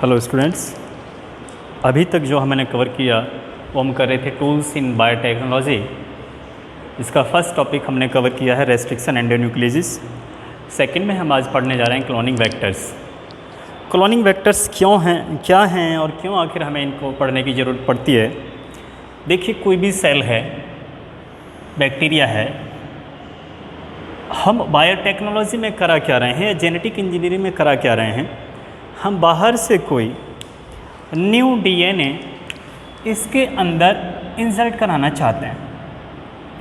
Hello students, अभी तक जो हमने कवर किया वो हम कर रहे थे टूल्स इन बायोटेक्नोलॉजी। इसका फर्स्ट टॉपिक हमने कवर किया है रेस्ट्रिक्शन एंडोन्यूक्लियोसिस। सेकंड में हम आज पढ़ने जा रहे हैं क्लोनिंग वेक्टर्स। क्लोनिंग वेक्टर्स क्यों हैं, क्या हैं और क्यों आखिर हमें इनको पढ़ने की ज़रूरत पड़ती है। देखिए, कोई भी सेल है, बैक्टीरिया है, हम बायोटेक्नोलॉजी में करा क्या रहे हैं या जेनेटिक इंजीनियरिंग में करा क्या रहे हैं, हम बाहर से कोई न्यू डीएनए इसके अंदर इंसर्ट कराना चाहते हैं,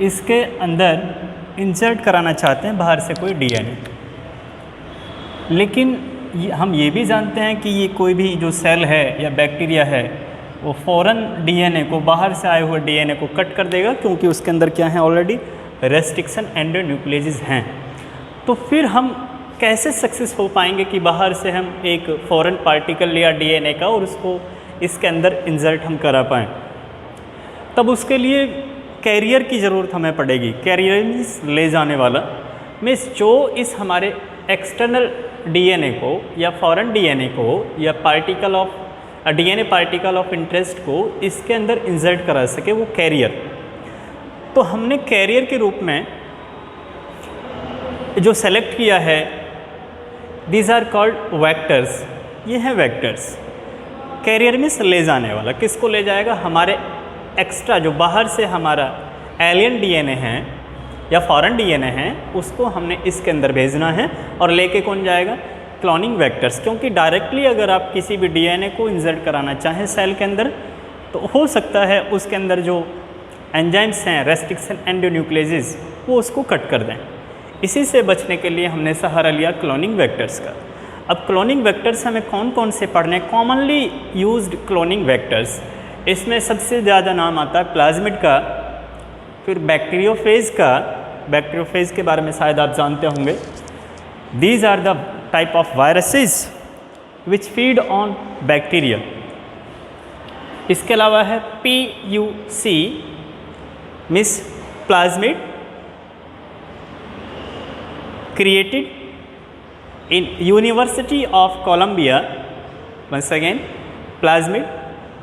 इसके अंदर इंसर्ट कराना चाहते हैं बाहर से कोई डीएनए। लेकिन हम ये भी जानते हैं कि ये कोई भी जो सेल है या बैक्टीरिया है वो फ़ौरन डीएनए को, बाहर से आए हुए डीएनए को कट कर देगा, क्योंकि उसके अंदर क्या है, ऑलरेडी रेस्ट्रिक्शन एंडोन्यूक्लियोसिस हैं। तो फिर हम कैसे सक्सेस हो पाएंगे कि बाहर से हम एक फॉरेन पार्टिकल लिया डीएनए का और उसको इसके अंदर इंसर्ट हम करा पाएँ। तब उसके लिए कैरियर की ज़रूरत हमें पड़ेगी। कैरियर मीन्स ले जाने वाला, मीन्स जो इस हमारे एक्सटर्नल डीएनए को या फॉरेन डीएनए को या particle of DNA particle of interest को इसके अंदर इंसर्ट करा सके, वो कैरियर। तो हमने कैरियर के रूप में जो सेलेक्ट किया है, दीज आर कॉल्ड वेक्टर्स। ये हैं वेक्टर्स। कैरियर मीन्स ले जाने वाला। किसको ले जाएगा? हमारे एक्स्ट्रा जो बाहर से हमारा एलियन डीएनए है या फॉरेन डीएनए है, उसको हमने इसके अंदर भेजना है। और लेके कौन जाएगा? Cloning vectors. क्योंकि डायरेक्टली अगर आप किसी भी डीएनए को इंसर्ट कराना चाहें सेल के अंदर, तो हो सकता है उसके अंदर जो एंजाइम्स हैं रेस्ट्रिक्शन एंडोन्यूक्लियोसिस, वो उसको कट कर दें। इसी से बचने के लिए हमने सहारा लिया क्लोनिंग वेक्टर्स का। अब क्लोनिंग वेक्टर्स हमें कौन कौन से पढ़ने? कॉमनली यूज्ड क्लोनिंग वेक्टर्स, इसमें सबसे ज़्यादा नाम आता है प्लाज्मिड का, फिर बैक्टीरियोफेज का। बैक्टीरियोफेज के बारे में शायद आप जानते होंगे। These are the type of viruses which feed on bacteria. इसके अलावा है PUC means plasmid created in University of Columbia. Once again, plasmid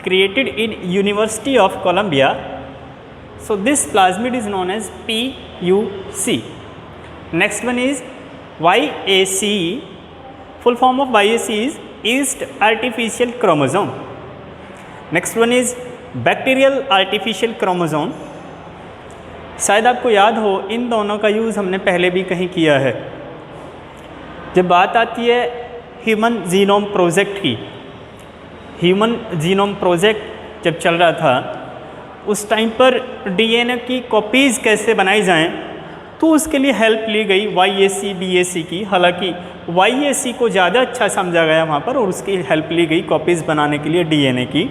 created in University of Columbia. So this plasmid is known as PUC. Next one is YAC. Full form of YAC is yeast artificial chromosome. Next one is bacterial artificial chromosome. शायद आपको याद हो, इन दोनों का use हमने पहले भी कहीं किया है। जब बात आती है ह्यूमन जीनोम प्रोजेक्ट की, ह्यूमन जीनोम प्रोजेक्ट जब चल रहा था, उस टाइम पर डीएनए की कॉपीज़ कैसे बनाई जाएं, तो उसके लिए हेल्प ली गई YAC BAC की। हालांकि YAC को ज़्यादा अच्छा समझा गया वहाँ पर, और उसकी हेल्प ली गई कॉपीज़ बनाने के लिए डीएनए की।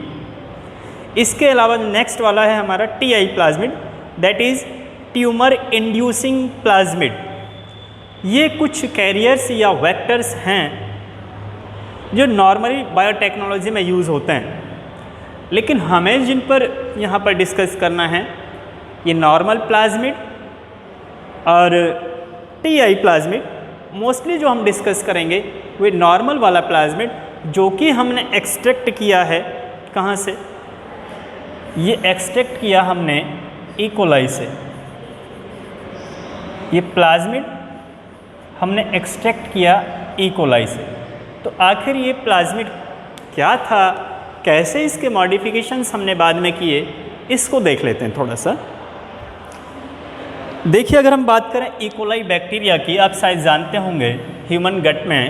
इसके अलावा नेक्स्ट वाला है हमारा TI plasmid, that is tumour inducing plasmid. ये कुछ कैरियर्स या वेक्टर्स हैं जो नॉर्मली बायोटेक्नोलॉजी में यूज़ होते हैं, लेकिन हमें जिन पर यहाँ पर डिस्कस करना है, ये नॉर्मल प्लाज्मिड और TI प्लाज्मिड। मोस्टली जो हम डिस्कस करेंगे वो नॉर्मल वाला प्लाज्मिड, जो कि हमने एक्सट्रैक्ट किया है। कहाँ से? ये एक्सट्रैक्ट किया हमने E. coli से। ये प्लाज्मिड हमने एक्सट्रैक्ट किया E. coli से। तो आखिर ये प्लाज्मिड क्या था, कैसे इसके मॉडिफिकेशंस हमने बाद में किए, इसको देख लेते हैं थोड़ा सा। देखिए, अगर हम बात करें E. coli बैक्टीरिया की, आप शायद जानते होंगे ह्यूमन गट में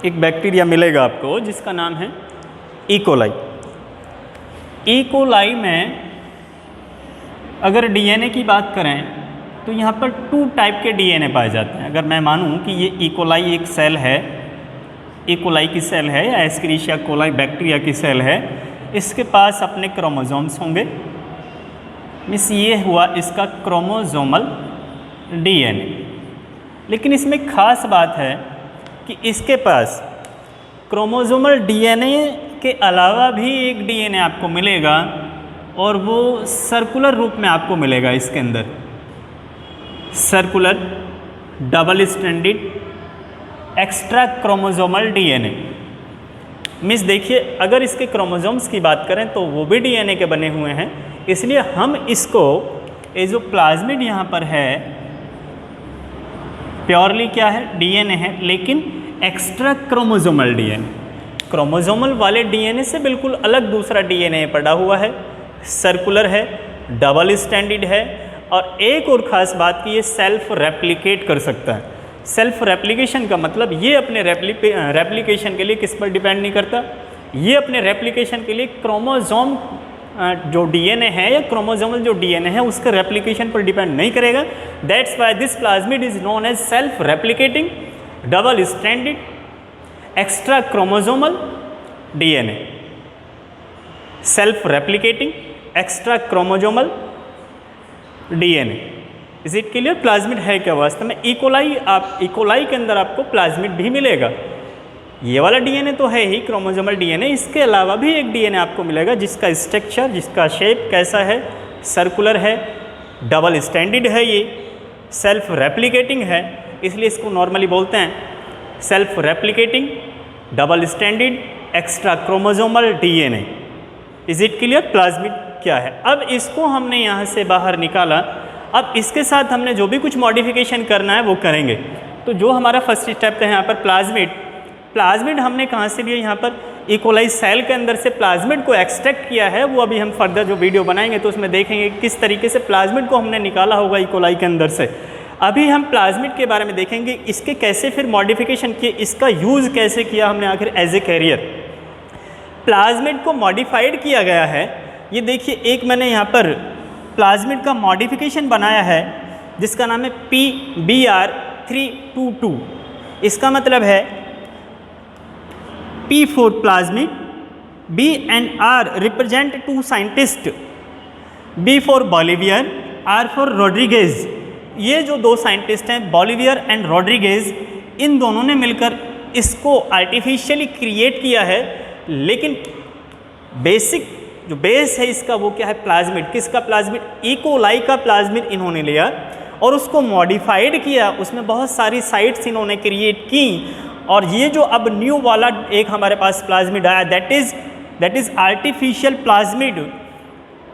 एक बैक्टीरिया मिलेगा आपको जिसका नाम है E. coli। E. coli में अगर डीएनए की बात करें तो यहाँ पर 2 टाइप के डीएनए पाए जाते हैं। अगर मैं मानूँ कि ये E. coli एक सेल है, E. coli की सेल है या एस्क्रिशिया कोलाई बैक्टीरिया की सेल है, इसके पास अपने क्रोमोसोम्स होंगे। मीन्स ये हुआ इसका क्रोमोसोमल डीएनए। लेकिन इसमें खास बात है कि इसके पास क्रोमोसोमल डीएनए के अलावा भी एक डीएनए आपको मिलेगा, और वो सर्कुलर रूप में आपको मिलेगा। इसके अंदर circular double stranded extra chromosomal DNA. Means देखिए, अगर इसके क्रोमोसोम्स की बात करें तो वो भी डीएनए के बने हुए हैं, इसलिए हम इसको ये जो प्लाज्मिड यहाँ पर है प्योरली क्या है, डीएनए है, लेकिन एक्स्ट्रा क्रोमोसोमल डीएनए, क्रोमोसोमल वाले डीएनए से बिल्कुल अलग दूसरा डीएनए पड़ा हुआ है, सर्कुलर है, डबल स्टैंडर्ड है, और एक और ख़ास बात कि ये सेल्फ रेप्लिकेट कर सकता है। सेल्फ रेप्लिकेशन का मतलब ये अपने रेप्लिकेशन के लिए किस पर डिपेंड नहीं करता, ये अपने रेप्लिकेशन के लिए क्रोमोसोम जो डीएनए है या क्रोमोसोमल जो डीएनए है उसके रेप्लिकेशन पर डिपेंड नहीं करेगा। That's why this plasmid is known as self replicating double standard extra chromosomal DNA. Self replicating extra chromosomal DNA. Is it clear? Plasmid है क्या वास्तव में? इकोलाई, आप इकोलाई के अंदर आपको प्लाज्मिड भी मिलेगा। ये वाला डीएनए तो है ही क्रोमोसोमल डीएनए, इसके अलावा भी एक डीएनए आपको मिलेगा जिसका स्ट्रक्चर, जिसका शेप कैसा है, सर्कुलर है, डबल स्टैंडर्ड है, ये सेल्फ रेप्लिकेटिंग है, इसलिए इसको नॉर्मली बोलते हैं self replicating double standard extra chromosomal DNA. Is it clear? Plasmid क्या है? अब इसको हमने यहाँ से बाहर निकाला, अब इसके साथ हमने जो भी कुछ मॉडिफिकेशन करना है वो करेंगे। तो जो हमारा फर्स्ट स्टेप है यहाँ पर प्लाज्मिड, प्लाज्मिड हमने कहाँ से लिया, यहाँ पर इकोलाई सेल के अंदर से प्लाज्मिड को एक्सट्रैक्ट किया है। वो अभी हम फर्दर जो वीडियो बनाएंगे तो उसमें देखेंगे किस तरीके से प्लाज्मिड को हमने निकाला होगा इकोलाई के अंदर से। अभी हम प्लाज्मिड के बारे में देखेंगे, इसके कैसे फिर मॉडिफिकेशन किए, इसका यूज़ कैसे किया हमने आखिर एज ए कैरियर। प्लाज्मिड को मॉडिफाइड किया गया है, ये देखिए एक मैंने यहाँ पर प्लाज्मिड का मॉडिफिकेशन बनाया है जिसका नाम है PBr322। इसका मतलब है P for plasmid, B and R represent two scientists, B for Bolivier, R for Rodriguez। ये जो दो साइंटिस्ट हैं बॉलिवियर एंड रॉड्रिगेज, इन दोनों ने मिलकर इसको आर्टिफिशियली क्रिएट किया है। लेकिन बेसिक जो बेस है इसका वो क्या है, प्लाज्मिड। किसका प्लाज्मिड? इकोलाई का प्लाज्मिड इन्होंने लिया और उसको मॉडिफाइड किया, उसमें बहुत सारी साइट्स इन्होंने क्रिएट की, और ये जो अब न्यू वाला एक हमारे पास प्लाज्मिड आया दैट इज़ आर्टिफिशियल प्लाज्मिड,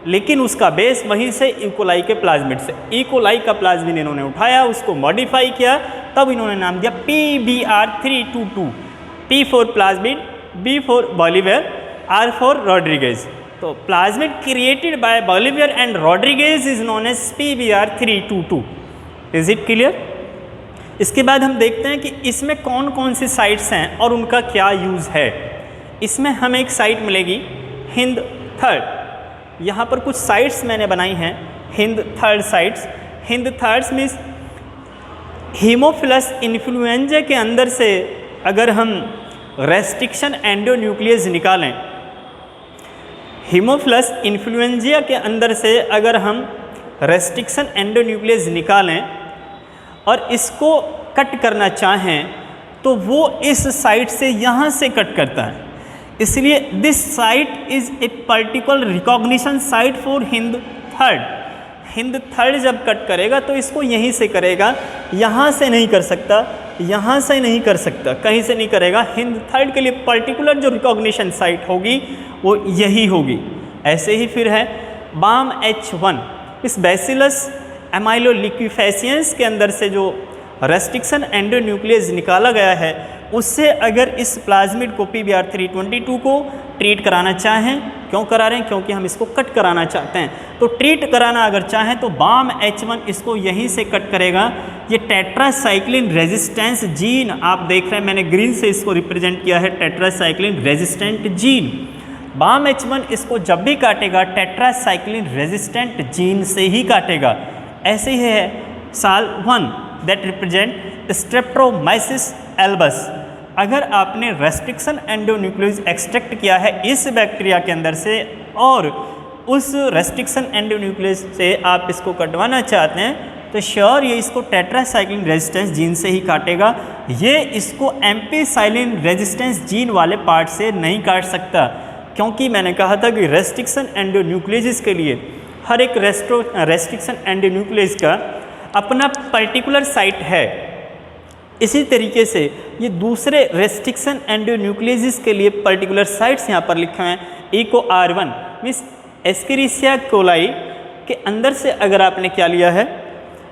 लेकिन उसका बेस वहीं से इकोलाई के प्लाज्मिड से, इकोलाई का प्लाज्मिड इन्होंने उठाया, उसको मॉडिफाई किया, तब इन्होंने नाम दिया PBr322। P for plasmid, B for Bolivar, R for Rodriguez. तो plasmid created by Bolivar and Rodriguez is known as PBr322। Is it clear? इसके बाद हम देखते हैं कि इसमें कौन कौन सी साइट्स हैं और उनका क्या यूज़ है। इसमें हमें एक साइट मिलेगी हिंद थर्ड। यहाँ पर कुछ साइट्स मैंने बनाई हैं Hind third sites. Hind thirds means Haemophilus influenza के अंदर से अगर हम रेस्ट्रिक्शन एंडोन्यूक्लियस निकालें, हीमोफिलस इन्फ्लुएंजा के अंदर से अगर हम रेस्ट्रिक्शन एंडोन्यूक्लियस निकालें और इसको कट करना चाहें तो वो इस साइट से यहाँ से कट करता है। इसलिए this site is a particular recognition site for Hind third. Hind third जब कट करेगा तो इसको यहीं से करेगा, यहाँ से नहीं कर सकता, यहाँ से नहीं कर सकता, कहीं से नहीं करेगा। हिंद थर्ड के लिए पर्टिकुलर जो रिकॉग्निशन साइट होगी वो यही होगी। ऐसे ही फिर है BAM-H1। इस बैसिलस एमाइलोलिक्विफेशियंस के अंदर से जो रेस्ट्रिक्शन एंडोन्यूक्लियस निकाला गया है उससे अगर इस प्लाज्मिड को PBr322 को ट्रीट कराना चाहें, क्यों करा रहे हैं? क्योंकि हम इसको कट कराना चाहते हैं। तो ट्रीट कराना अगर चाहें तो BAM-H1 इसको यहीं से कट करेगा। ये टेट्रासाइक्लिन रेजिस्टेंस जीन आप देख रहे हैं, मैंने ग्रीन से इसको रिप्रेजेंट किया है, टेट्रासाइक्लिन रेजिस्टेंट जीन। BAM-H1 इसको जब भी काटेगा टेट्रासाइक्लिन रेजिस्टेंट जीन से ही काटेगा। ऐसे ही है साल 1 दैट रिप्रेजेंट स्ट्रेप्टोमाइसिस एल्बस। अगर आपने रेस्ट्रिक्शन एंडोन्यूक्लियस एक्सट्रैक्ट किया है इस बैक्टीरिया के अंदर से और उस रेस्ट्रिक्शन एंडोन्यूक्लियस से आप इसको कटवाना चाहते हैं तो श्योर ये इसको टेट्रासाइक्लिन रेजिस्टेंस जीन से ही काटेगा। ये इसको एम्पीसाइलिन रेजिस्टेंस जीन वाले पार्ट से नहीं काट सकता, क्योंकि मैंने कहा था कि रेस्ट्रिक्शन एंडोन्यूक्लियस के लिए हर एक रेस्ट्रिक्शन एंडोन्यूक्लियस का अपना पर्टिकुलर साइट है। इसी तरीके से ये दूसरे रेस्ट्रिक्शन एंडोन्यूक्लियस के लिए पर्टिकुलर साइट्स यहाँ पर लिखे हुए हैं। EcoR1 मीन्स एस्केरिसिया कोलाई के अंदर से अगर आपने क्या लिया है,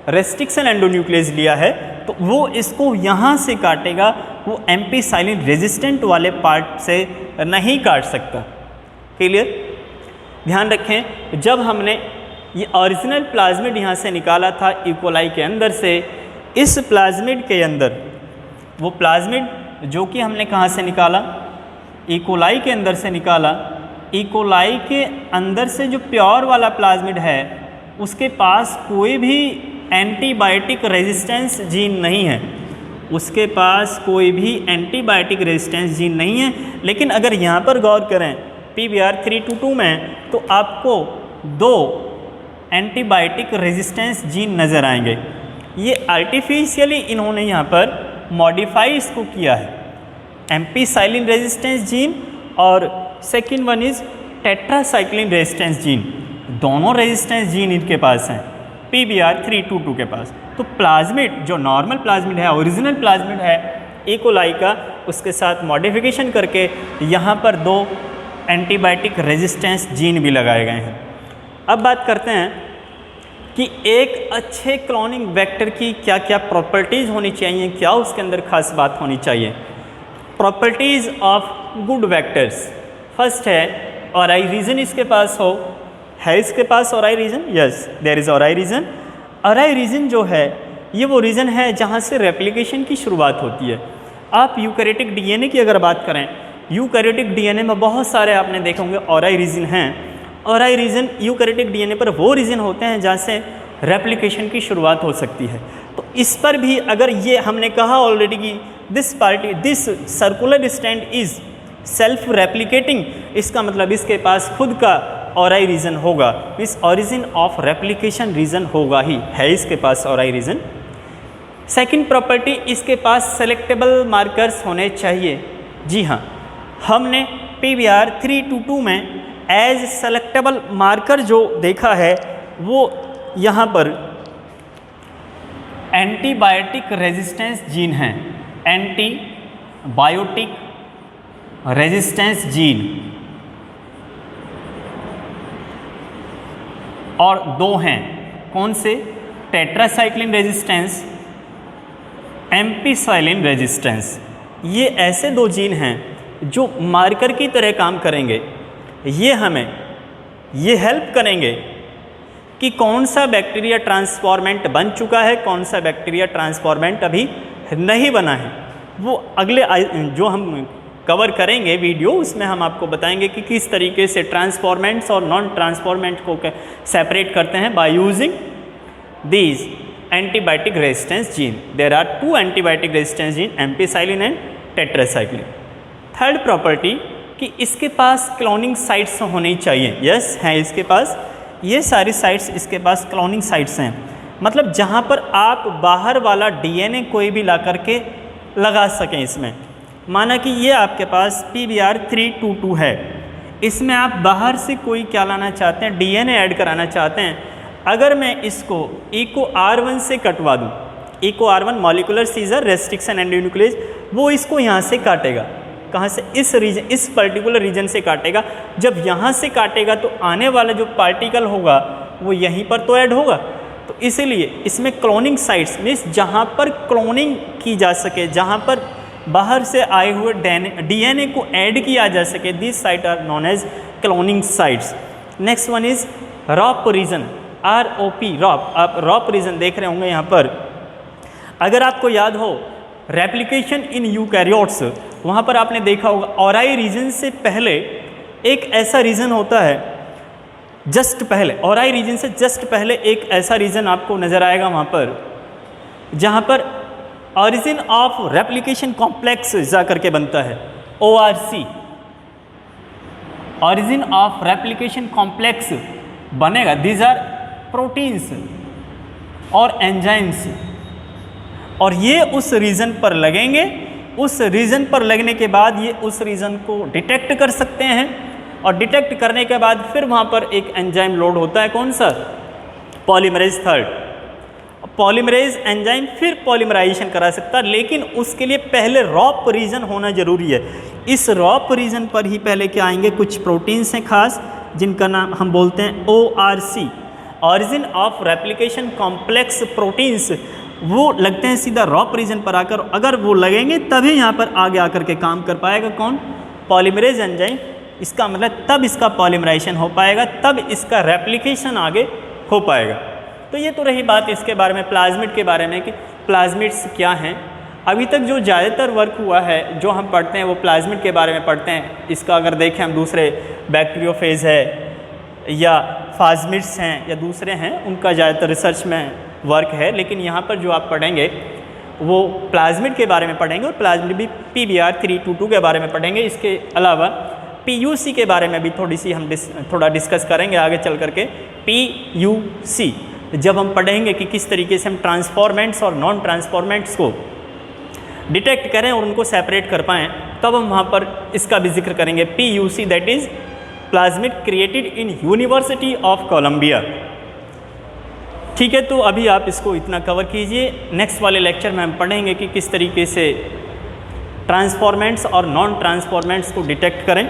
रेस्ट्रिक्शन एंडोन्यूक्लियस लिया है, तो वो इसको यहाँ से काटेगा, वो एम्पीसाइलिन रेजिस्टेंट वाले पार्ट से नहीं काट सकता। क्लियर? ध्यान रखें, जब हमने ये ओरिजिनल प्लाज्मिड यहाँ से निकाला था इकोलाई के अंदर से, इस प्लाज्मिड के अंदर वो प्लाज्मिड जो कि हमने कहाँ से निकाला, इकोलाई के अंदर से निकाला। इकोलाई के अंदर से जो प्योर वाला प्लाज्मिड है उसके पास कोई भी एंटीबायोटिक रेजिस्टेंस जीन नहीं है, उसके पास कोई भी एंटीबायोटिक रेजिस्टेंस जीन नहीं है। लेकिन अगर यहाँ पर गौर करें PBr322 में, तो आपको 2 एंटीबायोटिक रेजिस्टेंस जीन नज़र आएंगे। ये आर्टिफिशियली इन्होंने यहाँ पर मॉडिफाई इसको किया है, एम्पीसाइलिन रेजिस्टेंस जीन और second one is tetracycline resistance gene. दोनों रेजिस्टेंस जीन इनके पास हैं PBr322 के पास। तो प्लाज्मिड जो नॉर्मल प्लाज्मिड है, ओरिजिनल प्लाज्मिड है इकोलाई का, उसके साथ मॉडिफिकेशन करके यहाँ पर 2 एंटीबायोटिक रेजिस्टेंस जीन भी लगाए गए हैं। अब बात करते हैं कि एक अच्छे क्लोनिंग वेक्टर की क्या क्या प्रॉपर्टीज़ होनी चाहिए, क्या उसके अंदर खास बात होनी चाहिए। Properties of good vectors, first है ऑराई रीजन इसके पास हो। है इसके पास ori region? Yes, there is ori region. Ori region जो है ये वो रीजन है जहाँ से रेप्लिकेशन की शुरुआत होती है। आप यूकैरियोटिक डीएनए की अगर बात करें, यूकैरियोटिक डीएनए में बहुत सारे आपने देखे होंगे ऑराई रीजन हैं। ऑराई रीजन यूकैरियोटिक डीएनए पर वो रीजन होते हैं जहाँ से रेप्लिकेशन की शुरुआत हो सकती है। तो इस पर भी अगर ये हमने कहा ऑलरेडी कि this circular stand is self replicating, इसका मतलब इसके पास खुद का ऑराई रीजन होगा, इस ओरिजिन ऑफ रेप्लिकेशन रीजन होगा ही, है इसके पास ऑराई रीजन। सेकंड प्रॉपर्टी, इसके पास सेलेक्टेबल मार्कर्स होने चाहिए। जी हाँ, हमने PBr322 में एज सेलेक्टेबल मार्कर जो देखा है वो यहाँ पर एंटीबायोटिक रेजिस्टेंस जीन है, एंटीबायोटिक रेजिस्टेंस जीन, और 2 हैं, कौन से? Tetracycline resistance, ampicillin resistance. ये ऐसे 2 जीन हैं जो मार्कर की तरह काम करेंगे। ये हमें ये हेल्प करेंगे कि कौन सा बैक्टीरिया ट्रांसफॉर्मेंट बन चुका है, कौन सा बैक्टीरिया ट्रांसफॉर्मेंट अभी नहीं बना है। वो अगले जो हम कवर करेंगे वीडियो, उसमें हम आपको बताएंगे कि किस तरीके से ट्रांसफॉर्मेंट्स और नॉन ट्रांसफॉर्मेंट को सेपरेट करते हैं by using these antibiotic resistance gene. There are 2 antibiotic resistance gene, ampicillin and tetracycline. Third property कि इसके पास क्लोनिंग साइट्स होनी चाहिए। यस, हैं इसके पास, ये सारी साइट्स इसके पास क्लोनिंग साइट्स हैं। मतलब जहाँ पर आप बाहर वाला डीएनए कोई भी ला करके लगा सकें इसमें। माना कि ये आपके पास PBr322 है, इसमें आप बाहर से कोई क्या लाना चाहते हैं, डीएनए ऐड कराना चाहते हैं। अगर मैं इसको EcoR1 से कटवा दूँ, EcoR1 molecular scissor restriction endonuclease, वो इसको यहाँ से काटेगा। कहाँ से? इस रीजन, इस पर्टिकुलर रीजन से काटेगा। जब यहाँ से काटेगा तो आने वाला जो पार्टिकल होगा वो यहीं पर तो ऐड होगा। तो इसीलिए इसमें क्लोनिंग साइट्स मीन्स जहाँ पर क्लोनिंग की जा सके, जहाँ पर बाहर से आए हुए डीएनए को ऐड किया जा सके, this site are known as cloning sites. Next one is ROP region, ROP, ROP. आप रॉप रीजन देख रहे होंगे यहाँ पर। अगर आपको याद हो रेप्लिकेशन इन यूकैरियोट्स, वहाँ पर आपने देखा होगा ऑराई रीजन से पहले एक ऐसा रीजन होता है, जस्ट पहले ऑराई रीजन से जस्ट पहले एक ऐसा रीजन आपको नज़र आएगा वहाँ पर, जहाँ पर ऑरिजिन ऑफ रेप्लिकेशन कॉम्प्लेक्स जा करके बनता है, ORC, origin of replication complex बनेगा। दीज आर प्रोटीन्स और एंजाइम्स, और ये उस रीजन पर लगेंगे। उस रीजन पर लगने के बाद ये उस रीजन को डिटेक्ट कर सकते हैं, और डिटेक्ट करने के बाद फिर वहाँ पर एक एंजाइम लोड होता है, कौन सा? पॉलीमरेज 3। पॉलीमरेज एंजाइम फिर पॉलीमराइजेशन करा सकता है, लेकिन उसके लिए पहले रॉप रीजन होना जरूरी है। इस रॉप रीजन पर ही पहले क्या आएंगे, कुछ प्रोटीन्स हैं खास जिनका नाम हम बोलते हैं ORC, origin of replication complex proteins. वो लगते हैं सीधा रॉप रीजन पर आकर, अगर वो लगेंगे तभी यहाँ पर आगे आकर के काम कर पाएगा कौन, पॉलीमरेज एंजाइम। इसका मतलब तब इसका पॉलीमराइजेशन हो पाएगा, तब इसका रेप्लिकेशन आगे हो पाएगा। तो ये तो रही बात इसके बारे में, प्लाज्मिड के बारे में कि प्लाज्मिड्स क्या हैं। अभी तक जो ज़्यादातर वर्क हुआ है जो हम पढ़ते हैं वो प्लाज्मिड के बारे में पढ़ते हैं। इसका अगर देखें हम दूसरे बैक्टीरियोफेज है या फाज्मिड्स हैं या दूसरे हैं, उनका ज़्यादातर रिसर्च में वर्क है, लेकिन यहाँ पर जो आप पढ़ेंगे वो प्लाज्मिड के बारे में पढ़ेंगे और प्लाज्मिड भी PBr 322 के बारे में पढ़ेंगे। इसके अलावा PUC के बारे में भी थोड़ी सी हम थोड़ा डिस्कस करेंगे आगे चल करके। PUC जब हम पढ़ेंगे कि किस तरीके से हम ट्रांसफॉर्मेंट्स और नॉन ट्रांसफॉर्मेंट्स को डिटेक्ट करें और उनको सेपरेट कर पाएँ, तब हम वहाँ पर इसका भी जिक्र करेंगे। PUC that is plasmid created in University of Columbia. ठीक है, तो अभी आप इसको इतना कवर कीजिए। नेक्स्ट वाले लेक्चर में हम पढ़ेंगे कि किस तरीके से ट्रांसफॉर्मेंट्स और नॉन ट्रांसफॉर्मेंट्स को डिटेक्ट करें।